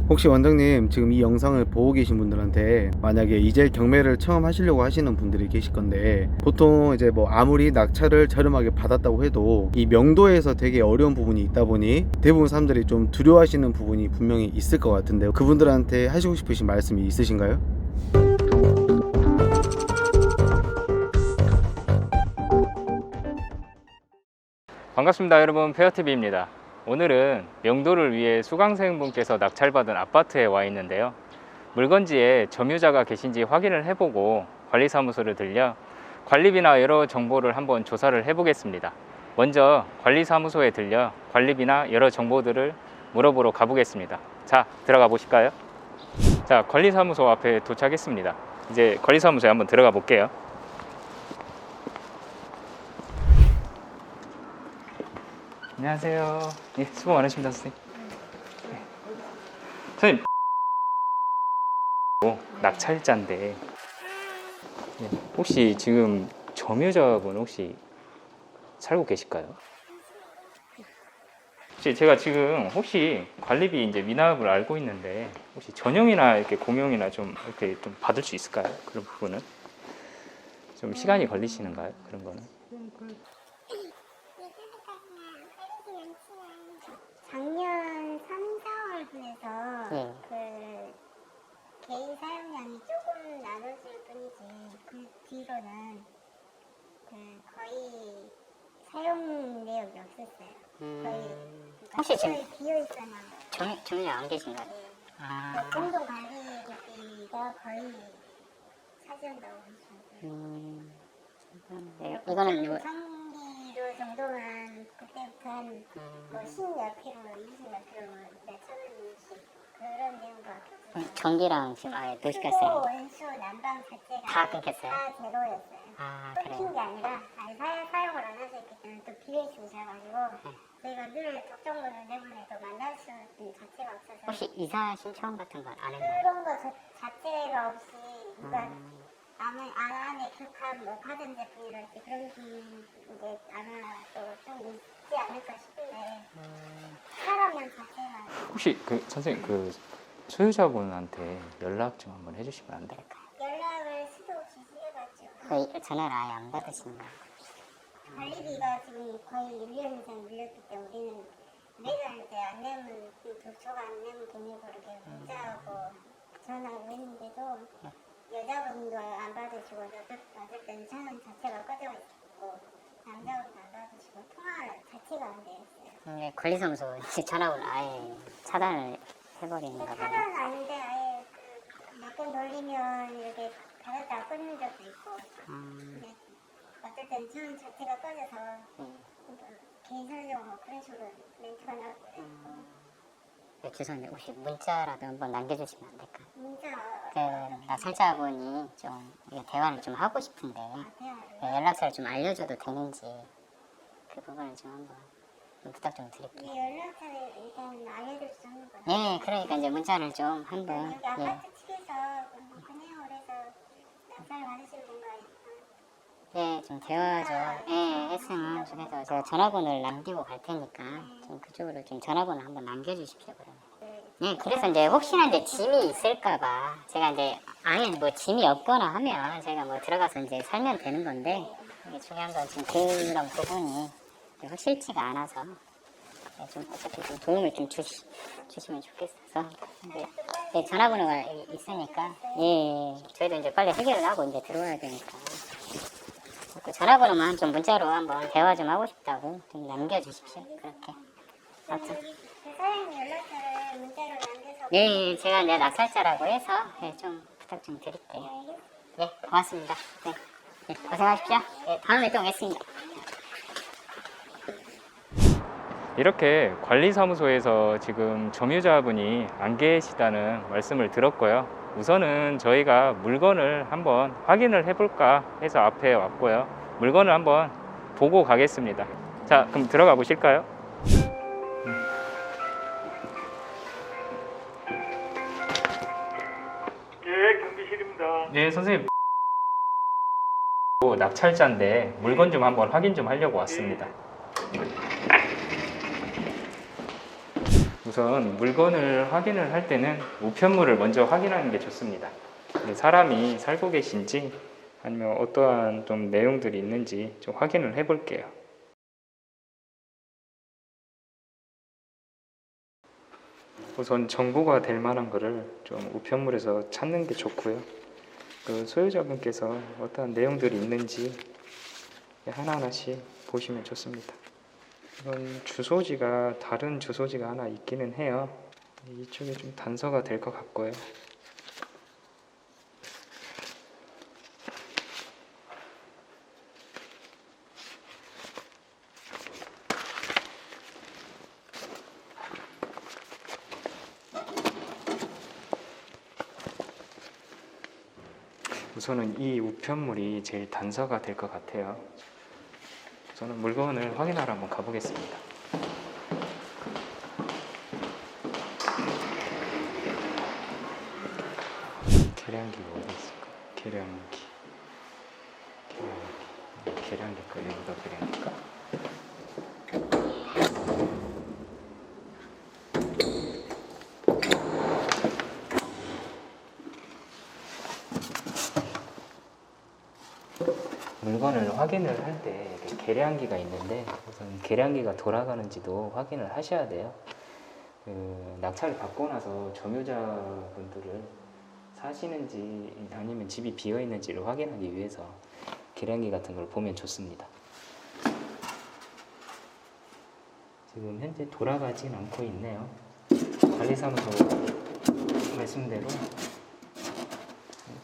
혹시 원장님 지금 이 영상을 보고 계신 분들한테 만약에 이제 경매를 처음 하시려고 하시는 분들이 계실 건데, 보통 이제 뭐 아무리 낙찰을 저렴하게 받았다고 해도 이 명도에서 되게 어려운 부분이 있다 보니 대부분 사람들이 좀 두려워하시는 부분이 분명히 있을 것 같은데, 그분들한테 하시고 싶으신 말씀이 있으신가요? 반갑습니다 여러분, 페어TV입니다. 오늘은 명도를 위해 수강생분께서 낙찰받은 아파트에 와 있는데요, 물건지에 점유자가 계신지 확인을 해보고 관리사무소를 들려 관리비나 여러 정보를 한번 조사를 해보겠습니다. 먼저 관리사무소에 들려 관리비나 여러 정보들을 물어보러 가보겠습니다. 자, 들어가 보실까요? 자, 관리사무소 앞에 도착했습니다. 이제 관리사무소에 한번 들어가 볼게요. 안녕하세요. 예, 수고 많으십니다, 선생님. 네. 선생님, 낙찰자인데, 예, 혹시 지금 점유자분 혹시 살고 계실까요? 혹시 제가 지금 혹시 관리비 이제 미납을 알고 있는데, 혹시 전용이나 이렇게 공용이나 좀 이렇게 좀 받을 수 있을까요? 그런 부분은 좀 시간이 걸리시는가요? 그런 거는? 작년 3, 4월분에서 그 개인 사용량이 조금 나눠질 뿐이지 그 뒤로는 거의 사용 내역이 없었어요. 거의 혹시 지금 비어 있잖아요. 점유자 안 계신가요? 네. 공동 관리비가 거의 차지한다고 보시면 돼요. 네, 이거는 이거 전기료 정도만 그때부터 한 뭐 10몇 킬로, 20몇 킬로, 몇천 원씩 그런 내용밖에 전기랑 지금 아예 수도, 도시가스랑 원수, 난방 자체가 다 끊겼어요? 다 제로였어요. 끊긴 그래요? 게 아니라 사용을 안 하셨기 때문에 또 비어 있으셔가지고 저희가 늘 특정문을 내보내도 만날 수 있는 자체가 없어서 혹시 이사 신청 같은 건 안 했나요? 그런 거 자체가 없이 그러니까 안에 격한 뭐 가전 제품이랄지 그런 게 아마도 좀 있지 않을까 싶은데 사람량 자체가 혹시 그 선생님 그 소유자분한테 연락 좀 한번 해주시면 안 될까요? 연락을 수도 없이 해봤죠. 거의 전화를 아예 안 받으시는 거예요? 관리비가 지금 거의 1년 이상 밀렸기 때문에 우리는 매달 때 안 내면 조가 안 내면 돈이고 이렇게 문자하고 전화하고 했는데도 여자분도 안 받으시고 받을 때는 전화 자체가 꺼져 있고 남자분도 안 받으시고 통화 자체가 안 돼 있어요. 네, 관리사무소 전화번호 아예 차단을 해버리는가 봐요. 차단은 아닌데 아예 몇 번 돌리면 이렇게 받았다가 끊는 적도 있고 근데 어떨 땐 전화 자체가 꺼져서 개인 사용 그런 식으로 멘트가 나오고 네, 죄송한데 혹시 문자라도 한번 남겨주시면 안 될까요? 문자 그 낙찰자분이 좀 대화를 좀 하고 싶은데 대화를 연락처를 좀 알려줘도 되는지 그 부분을 좀 한번 좀 부탁 좀 드릴게요. 연락처를 일단 알려줄 수 있는 거예요. 네, 그러니까 이제 문자를 좀 한번 여기 아파트 측에서 그네요 그래서 낙찰 받으신 분과 예, 좀 대화 좀 했으면 좋겠어서 제가 전화번호를 남기고 갈 테니까 좀 그쪽으로 좀 전화번호 한번 남겨주십시오. 그러면. 네, 그래서 이제 혹시나 이제 짐이 있을까봐 제가 이제 아예 뭐 짐이 없거나 하면 제가 뭐 들어가서 이제 살면 되는 건데 이게 중요한 건 지금 그런 부분이 확실치가 않아서 좀 어차피 좀 도움을 좀 주시면 좋겠어서 네, 전화번호가 있으니까 저희도 이제 빨리 해결을 하고 이제 들어와야 되니까 그 전화번호만 좀 문자로 한번 대화 좀 하고 싶다고 좀 남겨주십시오. 그렇게. 아무튼 사장님 연락처를 문자로 남겨서 네, 제가 이제 낙찰자라고 해서 좀 부탁 좀 드릴게요. 네, 고맙습니다. 네, 고생하십시오. 네, 다음에 또 뵙겠습니다. 이렇게 관리사무소에서 지금 점유자분이 안 계시다는 말씀을 들었고요. 우선은 저희가 물건을 한번 확인을 해볼까 해서 앞에 왔고요. 물건을 한번 보고 가겠습니다. 자, 그럼 들어가 보실까요? 예, 경비실입니다. 네, 선생님. 낙찰자인데 물건 좀 한번 확인 좀 하려고 왔습니다. 우선 물건을 확인을 할 때는 우편물을 먼저 확인하는 게 좋습니다. 사람이 살고 계신지 아니면 어떠한 좀 내용들이 있는지 좀 확인을 해 볼게요. 우선 정보가 될 만한 거를 좀 우편물에서 찾는 게 좋고요. 그 소유자분께서 어떠한 내용들이 있는지 하나하나씩 보시면 좋습니다. 이건 주소지가 다른 주소지가 하나 있기는 해요. 이쪽에 좀 단서가 될 것 같고요. 우선은 이 우편물이 제일 단서가 될 것 같아요. 저는 물건을 확인하러 한번 가보겠습니다. 계량기가 어디 있을까? 계량기. 계량기 거 여기다 계량기가? 물건을 확인을 할 때 계량기가 있는데 우선 계량기가 돌아가는지도 확인을 하셔야 돼요. 낙찰을 받고 나서 점유자분들을 사시는지 아니면 집이 비어 있는지를 확인하기 위해서 계량기 같은 걸 보면 좋습니다. 지금 현재 돌아가진 않고 있네요. 관리사무소 말씀대로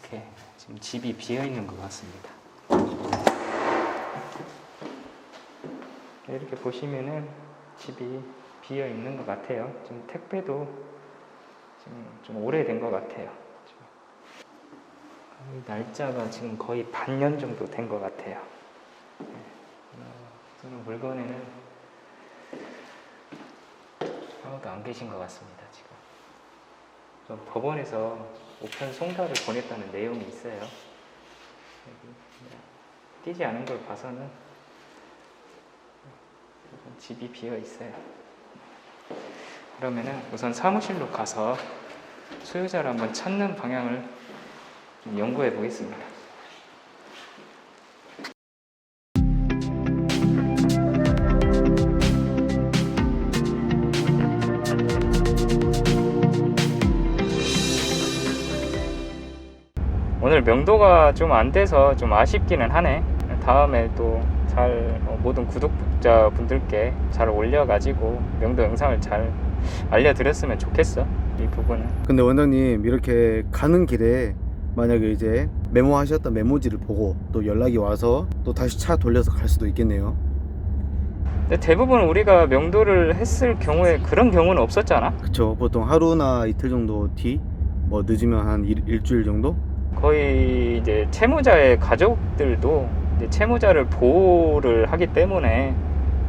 이렇게 지금 집이 비어 있는 것 같습니다. 이렇게 보시면은 집이 비어 있는 것 같아요. 지금 택배도 지금 좀 오래된 것 같아요. 날짜가 지금 거의 반년 정도 된 것 같아요. 저는 물건에는 아무도 안 계신 것 같습니다. 지금 좀 법원에서 우편 송달을 보냈다는 내용이 있어요. 띄지 않은 걸 봐서는 집이 비어 있어요. 그러면은 우선 사무실로 가서 소유자를 한번 찾는 방향을 좀 연구해 보겠습니다. 오늘 명도가 좀 안 돼서 좀 아쉽기는 하네. 다음에 또 잘 모든 구독자분들께 잘 올려가지고 명도 영상을 잘 알려드렸으면 좋겠어. 이 부분은. 근데 원장님 이렇게 가는 길에 만약에 이제 메모하셨던 메모지를 보고 또 연락이 와서 또 다시 차 돌려서 갈 수도 있겠네요. 근데 대부분 우리가 명도를 했을 경우에 그런 경우는 없었잖아. 그쵸. 보통 하루나 이틀 정도 뒤, 뭐 늦으면 한 일주일 정도? 거의 이제 채무자의 가족들도 이제 채무자를 보호를 하기 때문에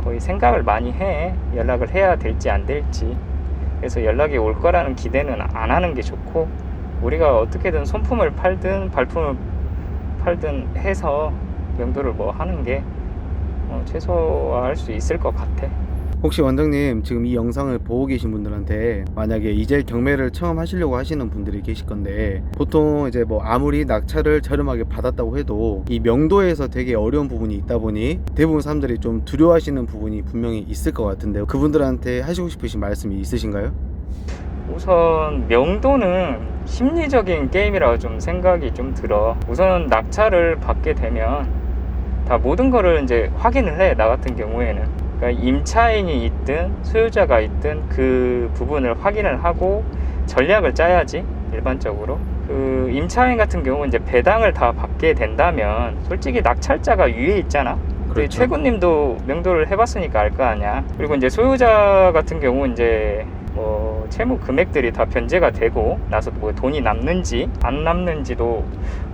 거의 생각을 많이 해. 연락을 해야 될지 안 될지. 그래서 연락이 올 거라는 기대는 안 하는 게 좋고, 우리가 어떻게든 손품을 팔든 발품을 팔든 해서 명도를 뭐 하는 게 최소화할 수 있을 것 같아. 혹시 원장님 지금 이 영상을 보고 계신 분들한테 만약에 이제 경매를 처음 하시려고 하시는 분들이 계실 건데, 보통 이제 뭐 아무리 낙찰을 저렴하게 받았다고 해도 이 명도에서 되게 어려운 부분이 있다 보니 대부분 사람들이 좀 두려워하시는 부분이 분명히 있을 것 같은데, 그분들한테 하시고 싶으신 말씀이 있으신가요? 우선 명도는 심리적인 게임이라고 좀 생각이 좀 들어. 우선 낙찰을 받게 되면 다 모든 거를 이제 확인을 해. 나 같은 경우에는 그러니까 임차인이 있든 소유자가 있든 그 부분을 확인을 하고 전략을 짜야지. 일반적으로 그 임차인 같은 경우는 이제 배당을 다 받게 된다면 솔직히 낙찰자가 위에 있잖아. 그렇죠. 최군님도 명도를 해봤으니까 알 거 아니야. 그리고 이제 소유자 같은 경우 이제 뭐 채무 금액들이 다 변제가 되고 나서 뭐 돈이 남는지 안 남는지도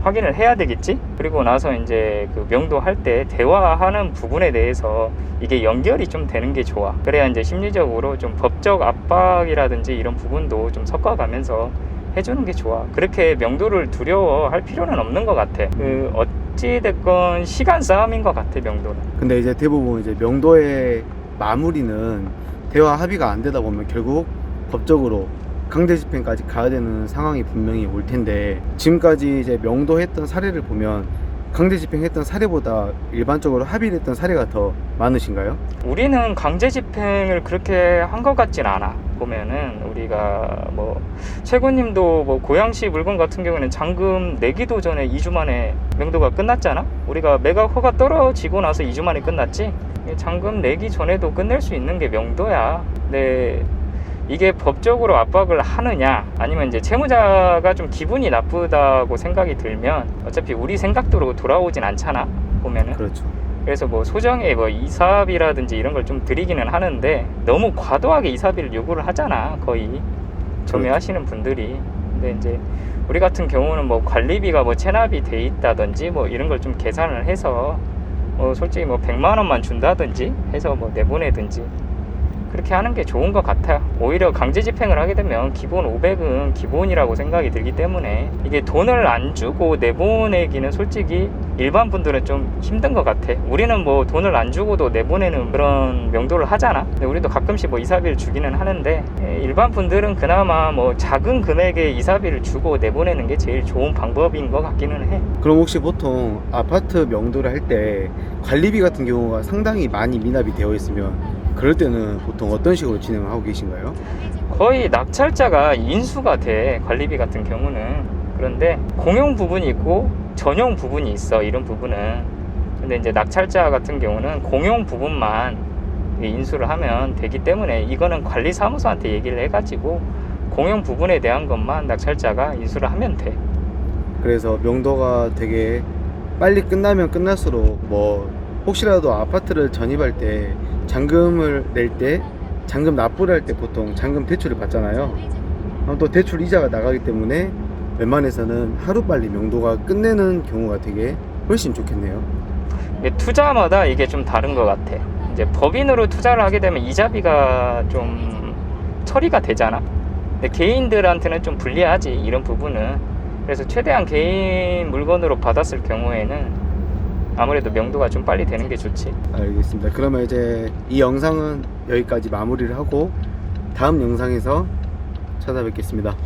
확인을 해야 되겠지. 그리고 나서 이제 그 명도할 때 대화하는 부분에 대해서 이게 연결이 좀 되는 게 좋아. 그래야 이제 심리적으로 좀 법적 압박이라든지 이런 부분도 좀 섞어가면서 해주는 게 좋아. 그렇게 명도를 두려워할 필요는 없는 것 같아. 그 어찌됐건 시간 싸움인 것 같아, 명도는. 근데 이제 대부분 이제 명도의 마무리는 대화 합의가 안 되다 보면 결국 법적으로 강제 집행까지 가야 되는 상황이 분명히 올 텐데, 지금까지 이제 명도했던 사례를 보면 강제 집행했던 사례보다 일반적으로 합의를 했던 사례가 더 많으신가요? 우리는 강제 집행을 그렇게 한 것 같진 않아. 보면은 우리가 뭐 최고님도 뭐 고양시 물건 같은 경우에는 잔금 내기도 전에 2주 만에 명도가 끝났잖아. 우리가 매각 허가 떨어지고 나서 2주 만에 끝났지. 잔금 내기 전에도 끝낼 수 있는 게 명도야. 근데 이게 법적으로 압박을 하느냐, 아니면 이제 채무자가 좀 기분이 나쁘다고 생각이 들면 어차피 우리 생각대로 돌아오진 않잖아, 보면은. 그렇죠. 그래서 뭐 소정의 뭐 이사비라든지 이런 걸 좀 드리기는 하는데, 너무 과도하게 이사비를 요구를 하잖아, 거의 점유하시는 분들이. 근데 이제 우리 같은 경우는 뭐 관리비가 뭐 체납이 돼 있다든지 뭐 이런 걸 좀 계산을 해서 뭐 솔직히 뭐 100만 원만 준다든지 해서 뭐 내보내든지 그렇게 하는 게 좋은 것 같아요. 오히려 강제 집행을 하게 되면 기본 500은 기본이라고 생각이 들기 때문에 이게 돈을 안 주고 내보내기는 솔직히 일반 분들은 좀 힘든 것 같아. 우리는 뭐 돈을 안 주고도 내보내는 그런 명도를 하잖아. 근데 우리도 가끔씩 뭐 이사비를 주기는 하는데, 일반 분들은 그나마 뭐 작은 금액의 이사비를 주고 내보내는 게 제일 좋은 방법인 것 같기는 해. 그럼 혹시 보통 아파트 명도를 할 때 관리비 같은 경우가 상당히 많이 미납이 되어 있으면 그럴 때는 보통 어떤 식으로 진행을 하고 계신가요? 거의 낙찰자가 인수가 돼, 관리비 같은 경우는. 그런데 공용 부분이 있고 전용 부분이 있어, 이런 부분은. 근데 이제 낙찰자 같은 경우는 공용 부분만 인수를 하면 되기 때문에 이거는 관리사무소한테 얘기를 해가지고 공용 부분에 대한 것만 낙찰자가 인수를 하면 돼. 그래서 명도가 되게 빨리 끝나면 끝날수록 뭐 혹시라도 아파트를 전입할 때 잔금을 낼 때, 잔금 납부를 할 때 보통 잔금 대출을 받잖아요. 그럼 또 대출 이자가 나가기 때문에 웬만해서는 하루빨리 명도가 끝내는 경우가 되게 훨씬 좋겠네요. 이게 투자마다 이게 좀 다른 것 같아. 이제 법인으로 투자를 하게 되면 이자비가 좀 처리가 되잖아. 근데 개인들한테는 좀 불리하지, 이런 부분은. 그래서 최대한 개인 물건으로 받았을 경우에는 아무래도 명도가 좀 빨리 되는 게 좋지. 알겠습니다. 그러면 이제 이 영상은 여기까지 마무리를 하고 다음 영상에서 찾아뵙겠습니다.